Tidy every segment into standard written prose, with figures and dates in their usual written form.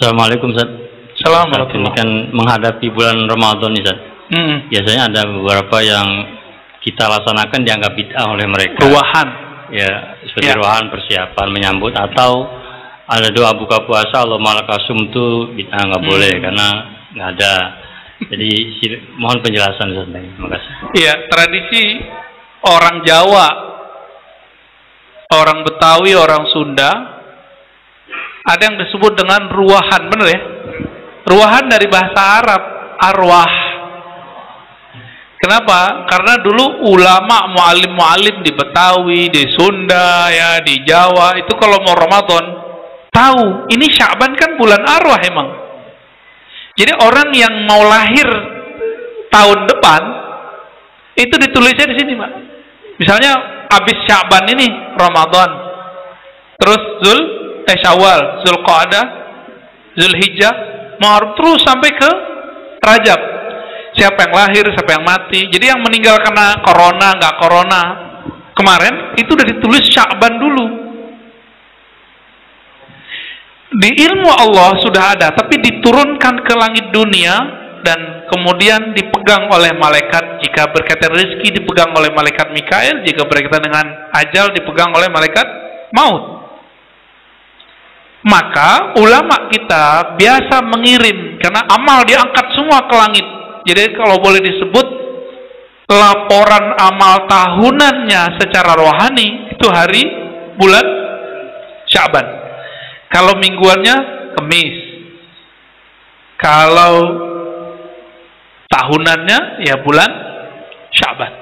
Assalamualaikum Ustaz. Assalamualaikum. Ini kan menghadapi bulan Ramadan nih Ustaz. Biasanya ada beberapa yang kita laksanakan dianggap bid'ah oleh mereka. Ruahan. Ya, seperti ruahan persiapan menyambut, atau ada doa buka puasa Allahumma lakasum itu bid'ah, nggak boleh karena nggak ada. Jadi mohon penjelasan Ustaz. Terima kasih. Iya, tradisi orang Jawa, orang Betawi, orang Sunda, ada yang disebut dengan ruahan, benar ya? Ruahan dari bahasa Arab, arwah. Kenapa? Karena dulu ulama mu'alim-mu'alim di Betawi, di Sunda, ya, di Jawa, itu kalau mau Ramadan, tahu, ini Sya'ban kan bulan arwah emang. Jadi orang yang mau lahir tahun depan, itu ditulisnya di sini, Pak. Misalnya, habis Sya'ban ini, Ramadan. Terus Syawal, Zulqa'dah, Zulhijjah, Muharram, terus sampai ke Rajab. Siapa yang lahir, siapa yang mati. Jadi yang meninggal karena corona, nggak corona kemarin, itu udah ditulis Sya'ban dulu. Di ilmu Allah sudah ada, tapi diturunkan ke langit dunia dan kemudian dipegang oleh malaikat. Jika berkaitan rezeki dipegang oleh malaikat Mikail, jika berkaitan dengan ajal dipegang oleh malaikat maut. Maka ulama kita biasa mengirim, karena amal diangkat semua ke langit. Jadi kalau boleh disebut laporan amal tahunannya secara rohani itu hari bulan Sya'ban. Kalau mingguannya Kamis. Kalau tahunannya ya bulan Sya'ban.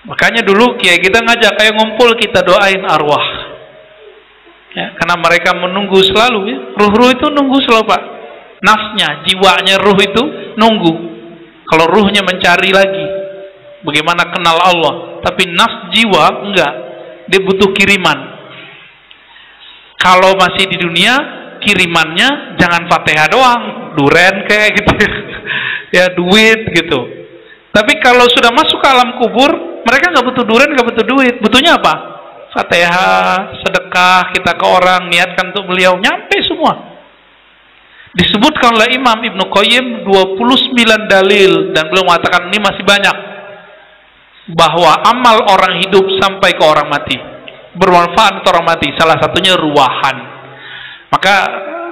Makanya dulu kiai kita ngajak, ayo ngumpul kita doain arwah. Ya, karena mereka menunggu selalu, ya. Ruh-ruh itu nunggu selalu, Pak. Nafsnya, jiwanya ruh itu nunggu. Kalau ruhnya mencari lagi bagaimana kenal Allah, tapi nafs jiwa enggak, dia butuh kiriman. Kalau masih di dunia, kirimannya jangan Fatihah doang, duren kayak gitu. Ya, duit gitu. Tapi kalau sudah masuk ke alam kubur, mereka nggak butuh duren, nggak butuh duit. Butuhnya apa? Fatihah, sedekah kita ke orang, niatkan untuk beliau, nyampe semua. Disebutkan oleh Imam Ibnu Qayyim 29 dalil, dan beliau mengatakan ini masih banyak, bahwa amal orang hidup sampai ke orang mati, bermanfaat untuk orang mati, salah satunya ruahan. Maka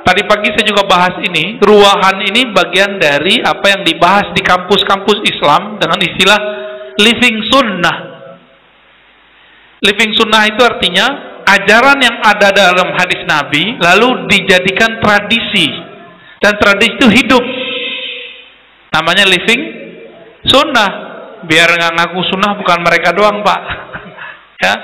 tadi pagi saya juga bahas ini, ruahan ini bagian dari apa yang dibahas di kampus-kampus Islam dengan istilah living sunnah. Living sunnah itu artinya ajaran yang ada dalam hadis Nabi lalu dijadikan tradisi, dan tradisi itu hidup. Namanya living sunnah. Biar nggak ngaku sunnah bukan mereka doang, Pak. Ya.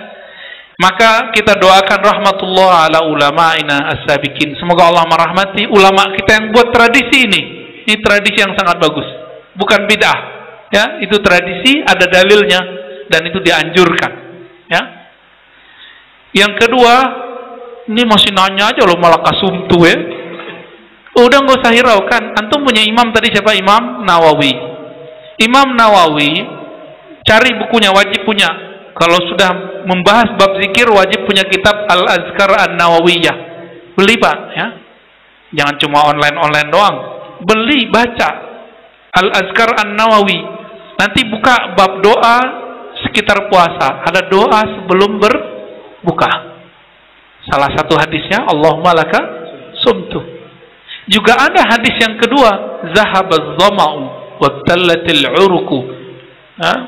Maka kita doakan rahmatullah ala ulama'ina as-sabiqin. Semoga Allah merahmati ulama kita yang buat tradisi ini. Ini tradisi yang sangat bagus, bukan bid'ah. Ya, itu tradisi, ada dalilnya, dan itu dianjurkan. Ya. Yang kedua, ini masih nanya aja loh, malah kasumtu ya. Udah nggak usah hiraukan. Antum punya imam tadi siapa? Imam Nawawi. Imam Nawawi, cari bukunya, wajib punya. Kalau sudah membahas bab zikir, wajib punya kitab Al-Azkar An-Nawawiyah. Beli, Pak, ya. Jangan cuma online doang. Beli, baca Al-Azkar An-Nawawi. Nanti buka bab doa sekitar puasa. Ada doa sebelum berbuka. Salah satu hadisnya Allahumma laka sumtu. Juga ada hadis yang kedua, zahabaz zama'u wa tallatil uruku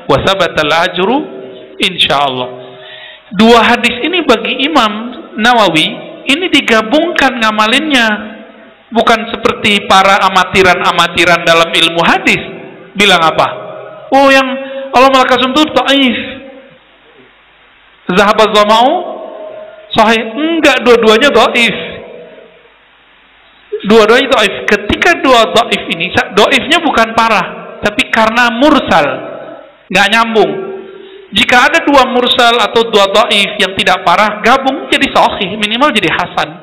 wa sabatal ajru insyaallah. Dua hadis ini bagi Imam Nawawi ini digabungkan ngamalinnya, bukan seperti para amatiran dalam ilmu hadis bilang apa? Oh, yang Allahumma laka sumtu dhaif, zahabaz zama'u sahih. Enggak, dua-duanya dhaif. Dua-duanya dhaif. Ketika dua dhaif ini, dhaifnya bukan parah, tapi karena mursal, nggak nyambung. Jika ada dua mursal atau dua dhaif yang tidak parah, gabung jadi sahih, minimal jadi hasan.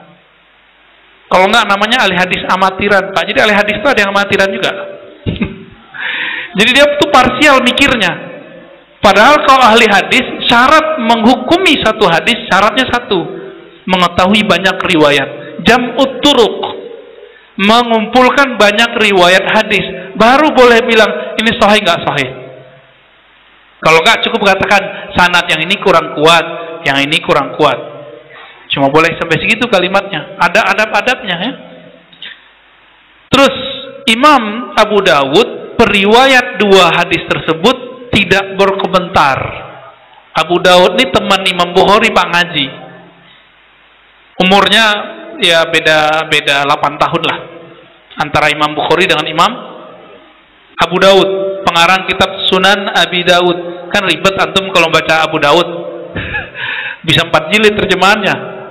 Kalau nggak, namanya ahli hadis amatiran, Pak. Jadi ahli hadis itu ada yang amatiran juga. Jadi dia tuh parsial mikirnya. Padahal kalau ahli hadis, syarat menghukumi satu hadis, syaratnya satu, mengetahui banyak riwayat. jam'ut turuq, mengumpulkan banyak riwayat hadis, baru boleh bilang ini sahih nggak sahih. Kalau nggak, cukup katakan sanad yang ini kurang kuat, yang ini kurang kuat. Cuma boleh sampai segitu kalimatnya. Ada adab-adabnya ya. Terus Imam Abu Dawud periwayat dua hadis tersebut tidak berkomentar. Abu Dawud ini teman Imam Bukhari Pak Ngaji. Umurnya ya beda 8 tahun lah antara Imam Bukhari dengan Imam Abu Dawud, pengarang kitab Sunan Abi Dawud. Kan ribet antum kalau baca Abu Dawud. Bisa 4 jilid terjemahannya.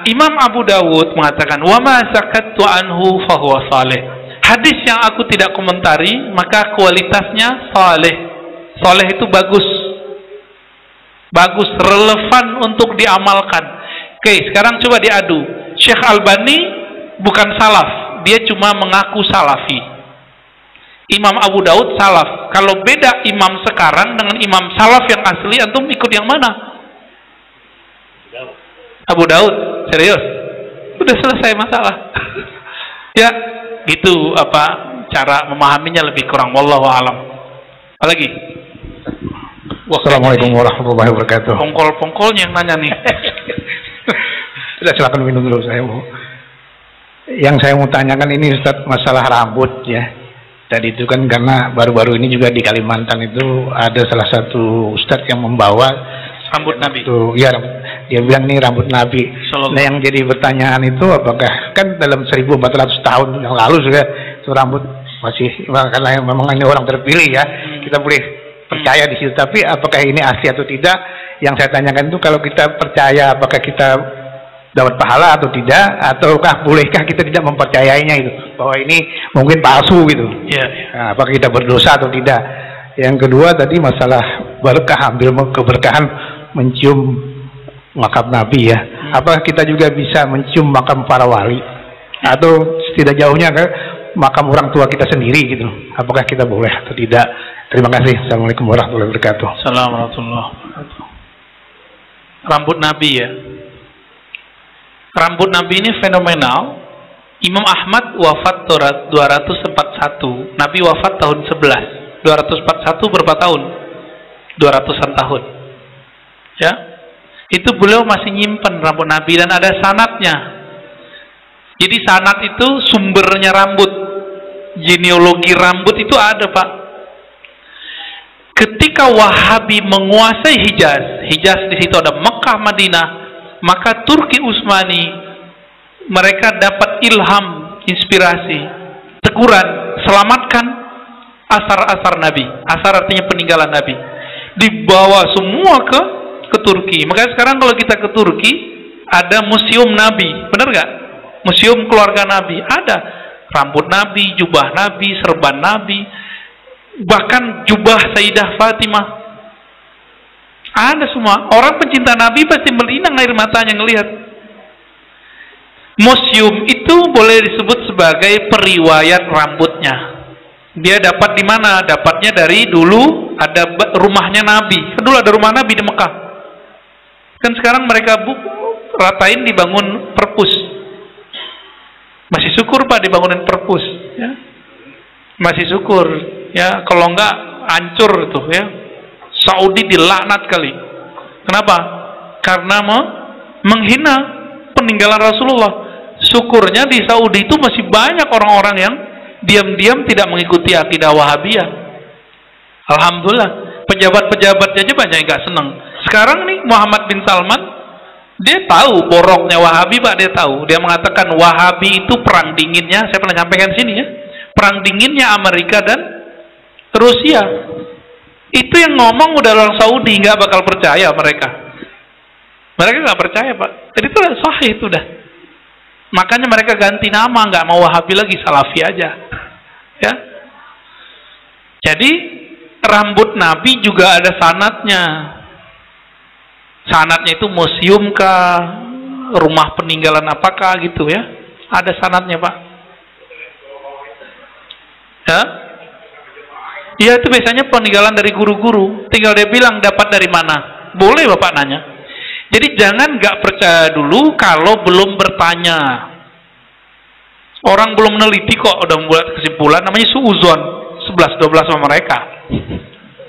Imam Abu Dawud mengatakan, "Wa ma sakattu anhu fa huwa salih." Hadis yang aku tidak komentari, maka kualitasnya saleh. Saleh itu bagus. Bagus, relevan untuk diamalkan. Oke, sekarang coba diadu. Syekh Albani bukan salaf, dia cuma mengaku salafi. Imam Abu Dawud salaf. Kalau beda imam sekarang dengan imam salaf yang asli, antum ikut yang mana? Abu Dawud, serius? Udah selesai masalah. Ya, gitu cara memahaminya lebih kurang. Wallahu a'lam. Apalagi? Assalamualaikum warahmatullahi wabarakatuh. Pongkol-pongkolnya yang nanya nih. Sudah, silakan minum dulu, saya mau. Yang saya mau tanyakan ini Ustaz, masalah rambut ya. Tadi itu kan karena baru-baru ini juga di Kalimantan itu ada salah satu Ustaz yang membawa rambut Nabi. Itu, ya, dia bilang ini rambut Nabi. Nah, yang jadi pertanyaan itu apakah kan dalam 1400 tahun yang lalu juga itu rambut masih, karena memang ini orang terpilih ya, kita boleh percaya di situ. Tapi apakah ini asli atau tidak? Yang saya tanyakan itu kalau kita percaya, apakah kita dapat pahala atau tidak, ataukah bolehkah kita tidak mempercayainya itu bahwa ini mungkin palsu gitu? Nah, apakah kita berdosa atau tidak? Yang kedua tadi masalah berkah, ambil keberkahan mencium makam Nabi ya. Apakah kita juga bisa mencium makam para wali atau tidak jauhnya ke makam orang tua kita sendiri gitu? Apakah kita boleh atau tidak? Terima kasih. Assalamualaikum warahmatullahi wabarakatuh. Assalamualaikum warahmatullahi wabarakatuh. Rambut Nabi ya. Rambut Nabi ini fenomenal. Imam Ahmad wafat 241. Nabi wafat tahun 11. 241 berapa tahun? 200-an tahun. Ya. Itu beliau masih nyimpen rambut Nabi dan ada sanadnya. Jadi sanad itu sumbernya rambut. Genealogi rambut itu ada, Pak. Ketika Wahabi menguasai Hijaz, Hijaz di situ ada Mekah, Madinah, maka Turki Utsmani mereka dapat ilham, inspirasi, teguran, selamatkan asar-asar Nabi. Asar artinya peninggalan Nabi. Dibawa semua ke Turki. Makanya sekarang kalau kita ke Turki ada museum Nabi, benar nggak? Museum keluarga Nabi ada rambut Nabi, jubah Nabi, serban Nabi, bahkan jubah Sayyidah Fatimah. Ada semua. Orang pencinta Nabi pasti melinang air matanya ngelihat. Museum itu boleh disebut sebagai periwayat rambutnya. Dia dapat di mana? Dapatnya dari dulu ada rumahnya Nabi. Kan dulu ada rumah Nabi di Mekah. Kan sekarang mereka ratain dibangun perpus. Masih syukur Pak dibangunin perpus, ya. Masih syukur, ya. Kalau enggak hancur tuh, ya. Saudi dilaknat kali. Kenapa? Karena menghina peninggalan Rasulullah. Syukurnya di Saudi itu masih banyak orang-orang yang diam-diam tidak mengikuti akidah Wahabiyah. Alhamdulillah. Pejabat-pejabatnya aja banyak yang nggak senang. Sekarang nih Muhammad bin Salman, dia tahu boroknya Wahabi, Pak. Dia tahu. Dia mengatakan Wahabi itu perang dinginnya. Saya pernah sampaikan sini ya. Perang dinginnya Amerika dan Rusia. Itu yang ngomong udah orang Saudi, nggak bakal percaya mereka. Mereka nggak percaya, Pak. Jadi itu udah sahih itu dah. Makanya mereka ganti nama, nggak mau Wahabi lagi, Salafi aja. Ya. Jadi rambut Nabi juga ada sanadnya. Sanadnya itu museum kah, rumah peninggalan apakah gitu ya. Ada sanadnya, Pak. Ya. Iya, itu biasanya peninggalan dari guru-guru. Tinggal dia bilang dapat dari mana. Boleh Bapak nanya. Jadi jangan nggak percaya dulu kalau belum bertanya. Orang belum meneliti kok udah membuat kesimpulan, namanya suuzon 11-12 sama mereka.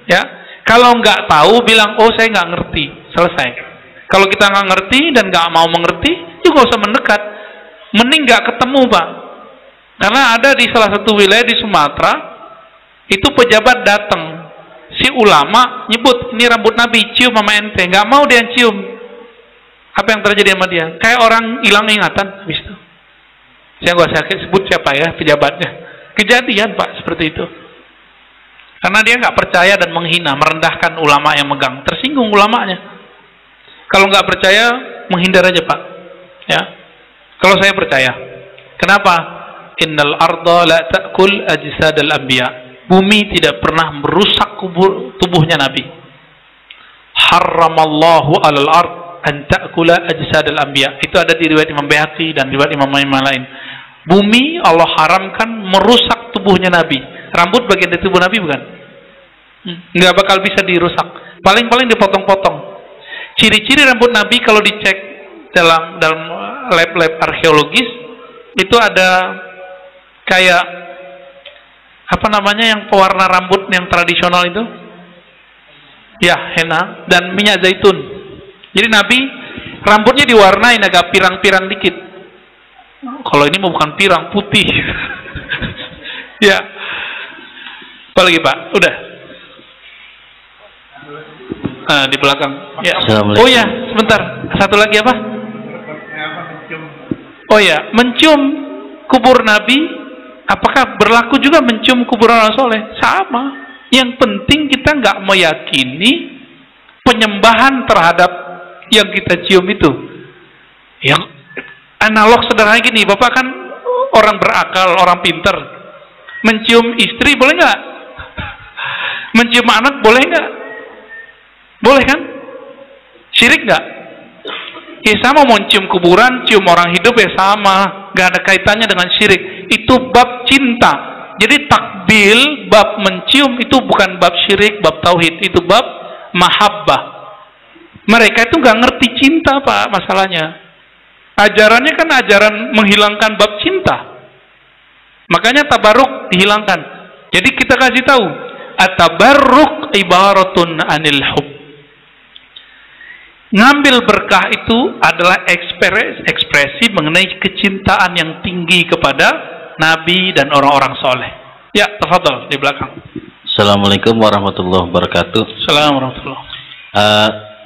Ya, kalau nggak tahu bilang oh saya nggak ngerti, selesai. Kalau kita nggak ngerti dan nggak mau mengerti, juga usah mendekat. Mending nggak ketemu, Pak. Karena ada di salah satu wilayah di Sumatera, itu pejabat datang, si ulama nyebut ini rambut Nabi, cium sama ente, nggak mau dia cium. Apa yang terjadi sama dia? Kayak orang hilang ingatan habis itu. Saya nggak usah sebut siapa ya pejabatnya. Kejadian Pak seperti itu. Karena dia nggak percaya dan menghina, merendahkan ulama yang megang, tersinggung ulamanya. Kalau nggak percaya, menghindar aja Pak. Ya. Kalau saya percaya. Kenapa? Innal arda la ta'kul ajsadal anbiya. Bumi tidak pernah merusak tubuhnya Nabi. Haramallahu alal ard an ta'kula ajsadal anbiya. Itu ada di riwayat Imam Baihaqi dan riwayat imam lain. Bumi Allah haramkan merusak tubuhnya Nabi. Rambut bagian dari tubuh Nabi bukan? Nggak bakal bisa dirusak. Paling-paling dipotong-potong. Ciri-ciri rambut Nabi kalau dicek dalam lab-lab arkeologis itu ada kayak apa namanya yang pewarna rambut yang tradisional itu? Ya, henna dan minyak zaitun. Jadi Nabi rambutnya diwarnain agak pirang-pirang dikit. Kalau ini mau bukan pirang, putih. Ya. Apa lagi Pak? Udah. Di belakang. Ya. Oh ya, sebentar. Satu lagi apa? Oh ya, mencium kubur Nabi. Apakah berlaku juga mencium kuburan orang soleh? Sama. Yang penting kita nggak meyakini penyembahan terhadap yang kita cium itu. Yang analog sederhana gini, Bapak kan orang berakal, orang pinter. Mencium istri boleh nggak? Mencium anak boleh nggak? Boleh kan? Syirik nggak? Ya sama, mau cium kuburan, cium orang hidup ya sama, nggak ada kaitannya dengan syirik. Itu bab cinta. Jadi takbil, bab mencium itu bukan bab syirik, bab tauhid, itu bab mahabbah. Mereka itu nggak ngerti cinta Pak, masalahnya. Ajarannya kan ajaran menghilangkan bab cinta. Makanya tabarruk dihilangkan. Jadi kita kasih tahu, at-tabarruk ibaratun anil hub. Ngambil berkah itu adalah ekspresi mengenai kecintaan yang tinggi kepada Nabi dan orang-orang soleh. Ya, tafadhol di belakang. Assalamualaikum warahmatullahi wabarakatuh. Assalamualaikum warahmatullahi.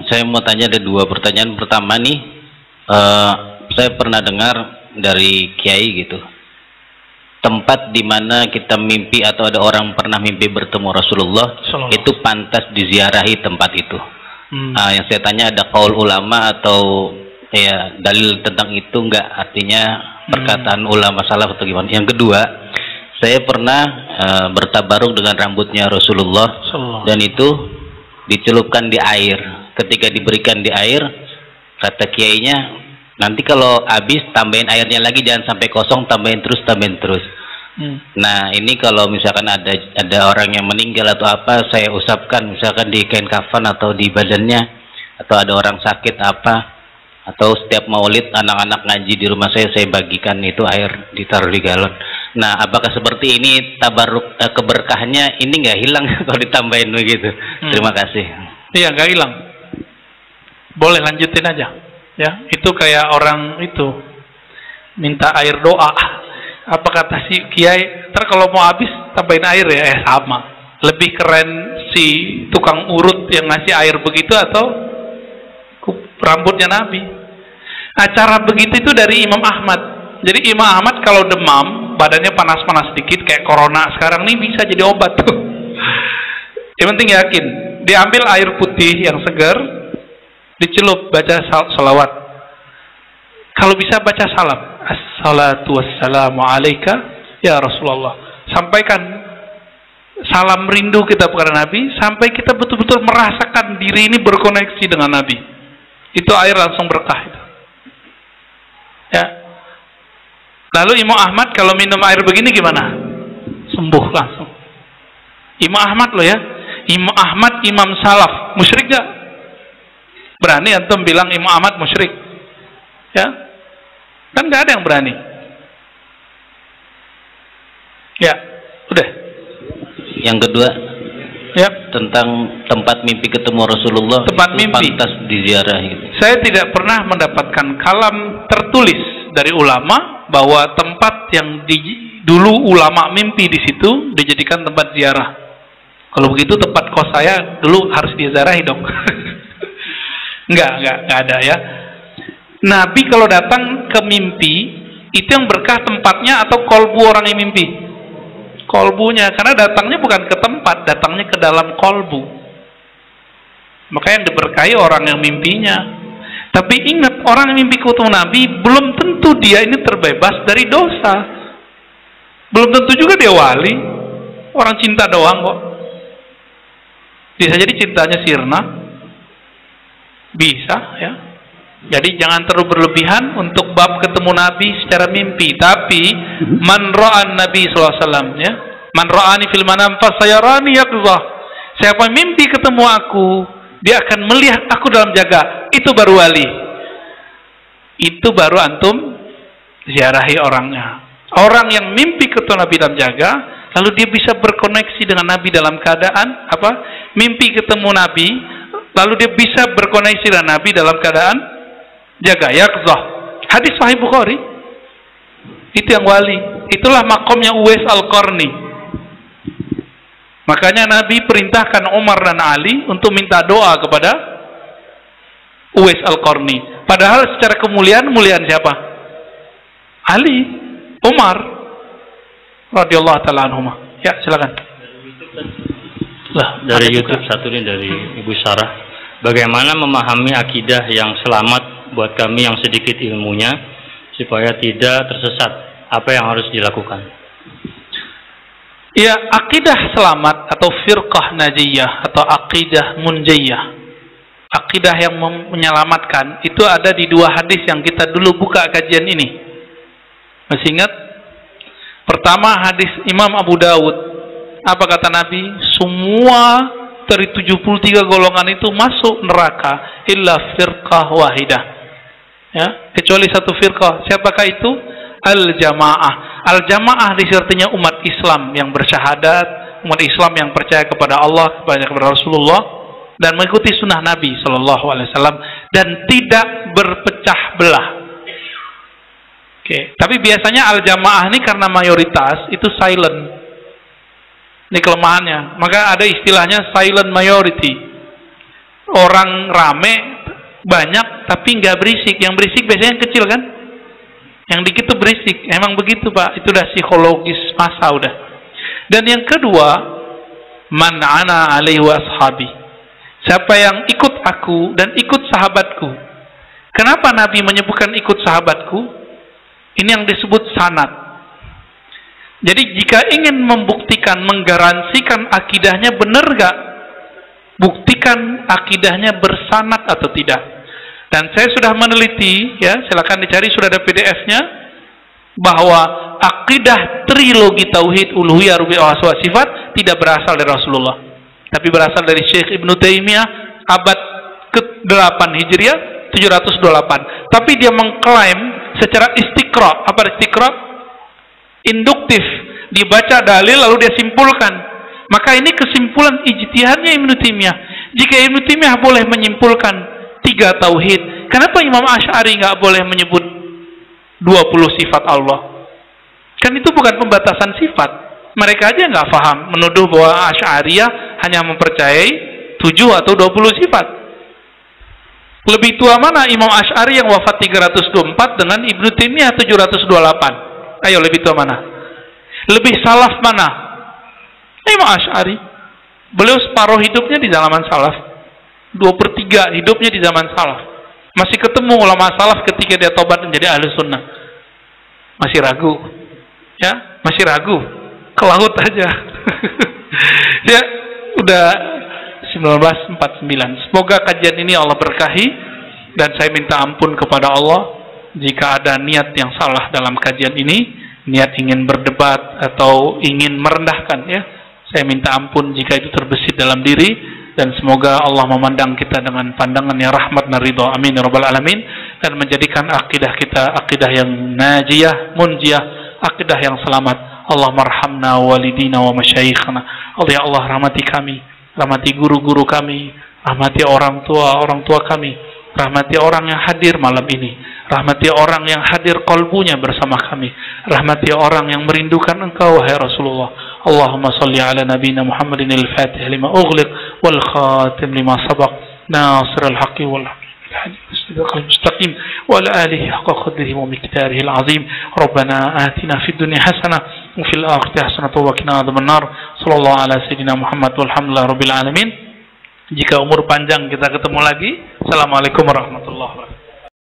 Saya mau tanya ada dua pertanyaan. Pertama nih, saya pernah dengar dari kiai gitu, tempat di mana kita mimpi atau ada orang pernah mimpi bertemu Rasulullah, itu pantas diziarahi tempat itu. Yang saya tanya, ada qaul ulama atau ya dalil tentang itu enggak? Artinya perkataan ulama salaf atau gimana? Yang kedua, saya pernah bertabaruk dengan rambutnya Rasulullah dan itu dicelupkan di air. Ketika diberikan di air, kata kiainya, nanti kalau habis tambahin airnya lagi, jangan sampai kosong, tambahin terus. Nah ini kalau misalkan ada orang yang meninggal atau apa, saya usapkan misalkan di kain kafan atau di badannya, atau ada orang sakit apa, atau setiap maulid anak-anak ngaji di rumah saya bagikan itu air, ditaruh di galon. Nah apakah seperti ini tabaruk keberkahnya ini nggak hilang kalau ditambahin begitu? Terima kasih. Iya, nggak hilang. Boleh lanjutin aja. Ya, itu kayak orang itu minta air doa. Apa kata si kiai? Ntar kalau mau habis tambahin air ya, sama. Lebih keren si tukang urut yang ngasih air begitu atau rambutnya Nabi. Acara begitu itu dari Imam Ahmad. Jadi Imam Ahmad kalau demam, badannya panas-panas sedikit kayak corona sekarang nih, bisa jadi obat tuh. Yang penting yakin. Diambil air putih yang segar, dicelup, baca salawat. Kalau bisa baca salam, assalatu wassalamu alaika ya Rasulullah. Sampaikan salam rindu kita kepada Nabi sampai kita betul-betul merasakan diri ini berkoneksi dengan Nabi. Itu air langsung berkah itu. Ya. Lalu Imam Ahmad kalau minum air begini gimana? Sembuh langsung. Imam Ahmad loh ya. Imam Ahmad imam salaf, musyrik gak? Berani antum bilang Imam Ahmad musyrik? Ya, kan nggak ada yang berani. Ya, udah. Yang kedua, ya, tentang tempat mimpi ketemu Rasulullah. Tempat mimpi pantas diziarah gitu. Saya tidak pernah mendapatkan kalam tertulis dari ulama bahwa tempat yang dulu ulama mimpi di situ dijadikan tempat ziarah. Kalau begitu tempat kos saya dulu harus diziarahi dong. Enggak ada ya. Nabi kalau datang ke mimpi itu yang berkah tempatnya atau kolbu orang yang mimpi? Kolbunya, karena datangnya bukan ke tempat, datangnya ke dalam kolbu. Maka yang diberkahi orang yang mimpinya. Tapi ingat, orang yang mimpi ketemu Nabi belum tentu dia ini terbebas dari dosa. Belum tentu juga dia wali. Orang cinta doang kok. Bisa jadi cintanya sirna. Bisa ya. Jadi jangan terlalu berlebihan untuk bab ketemu Nabi secara mimpi. Tapi man ra'an Nabi SAW ya. Man ra'ani fil manam fasayarani yaqzah. Siapa mimpi ketemu aku, dia akan melihat aku dalam jaga. Itu baru wali. Itu baru antum ziarahi orangnya. Orang yang mimpi ketemu Nabi dalam jaga, lalu dia bisa berkoneksi dengan Nabi dalam keadaan apa? Mimpi ketemu Nabi, lalu dia bisa berkoneksi dengan Nabi dalam keadaan jaga, yaqzah. Hadis Sahih Bukhari. Itu yang wali. Itulah makomnya Uwais Al-Qarni. Makanya Nabi perintahkan Umar dan Ali untuk minta doa kepada Uwais Al-Qarni. Padahal secara kemuliaan, muliaan siapa? Ali, Umar radhiyallahu taala anhuma. Ya, silakan. Dari YouTube satu ini dari Ibu Sarah. Bagaimana memahami akidah yang selamat buat kami yang sedikit ilmunya supaya tidak tersesat? Apa yang harus dilakukan? Ya, akidah selamat atau firqah najiyah atau akidah munjiyah, akidah yang menyelamatkan, itu ada di dua hadis yang kita dulu buka kajian ini. Masih ingat? Pertama hadis Imam Abu Dawud. Apa kata Nabi? Semua dari 73 golongan itu masuk neraka illa firqah wahidah. Ya, kecuali satu firqah. Siapakah itu? Al-jamaah. Al-jamaah artinya umat Islam yang bersyahadat, umat Islam yang percaya kepada Allah, kepada Rasulullah, dan mengikuti sunnah Nabi Sallallahu Alaihi Wasallam dan tidak berpecah belah. Oke. Tapi biasanya al-jamaah ini karena mayoritas itu silent. Ini kelemahannya. Maka ada istilahnya silent majority. Orang rame banyak tapi nggak berisik. Yang berisik biasanya yang kecil kan? Yang dikit tuh berisik. Emang begitu Pak. Itu udah psikologis masa udah. Dan yang kedua, man ana alaihi wa ashabi. Siapa yang ikut aku dan ikut sahabatku. Kenapa Nabi menyebutkan ikut sahabatku? Ini yang disebut sanad. Jadi jika ingin membuktikan, menggaransikan akidahnya benar gak? Buktikan akidahnya bersanad atau tidak. Dan saya sudah meneliti, ya silakan dicari, sudah ada PDF-nya, bahwa akidah trilogi tauhid uluhiyah rububiyah wa sifat tidak berasal dari Rasulullah, tapi berasal dari Syekh Ibnu Taimiyah abad ke-8 Hijriah 728. Tapi dia mengklaim secara istiqra. Apa istiqra? Induktif, dibaca dalil lalu dia simpulkan. Maka ini kesimpulan ijtihadnya Ibnu Taimiyah. Jika Ibnu Taimiyah boleh menyimpulkan 3 tauhid, kenapa Imam Asy'ari nggak boleh menyebut 20 sifat Allah? Kan itu bukan pembatasan sifat. Mereka aja nggak paham, menuduh bahwa Asy'ariyah hanya mempercayai 7 atau 20 sifat. Lebih tua mana Imam Asy'ari yang wafat 324 dengan Ibnu Taimiyah 728? Ayo, lebih tua mana? Lebih salaf mana? Imam Asy'ari. Beliau separuh hidupnya di zaman salaf. 2/3 hidupnya di zaman salaf. Masih ketemu ulama salaf ketika dia tobat menjadi ahli sunnah. Masih ragu. Ya, masih ragu. Ke laut aja. Ya, udah 1949. Semoga kajian ini Allah berkahi, dan saya minta ampun kepada Allah jika ada niat yang salah dalam kajian ini, niat ingin berdebat atau ingin merendahkan, ya. Saya minta ampun jika itu terbesit dalam diri, dan semoga Allah memandang kita dengan pandangan yang rahmat dan ridha, amin ya rabbal alamin, dan menjadikan akidah kita akidah yang najiyah, munjiyah, akidah yang selamat. Allahumma arhamna walidina wa masyayikhna. Allah ya Allah, rahmati kami, rahmati guru-guru kami, rahmati orang tua kami, rahmati orang yang hadir malam ini, rahmati orang yang hadir qalbunya bersama kami, rahmati orang yang merindukan Engkau wahai Rasulullah. Allahumma salli ala nabiyina Muhammadin al-Fatih lima ughliq wal khatim lima sabaq nasir al-haqqi wal المستقيم وعلى آله حق قدره ومقداره العظيم. ربنا آتنا في الدنيا حسنة وفي الآخرة حسنة وقنا عذاب النار. صلى الله على سيدنا Muhammad walhamdulillah rabbil alamin. Jika umur panjang kita ketemu lagi. Assalamualaikum warahmatullahi wabarakatuh.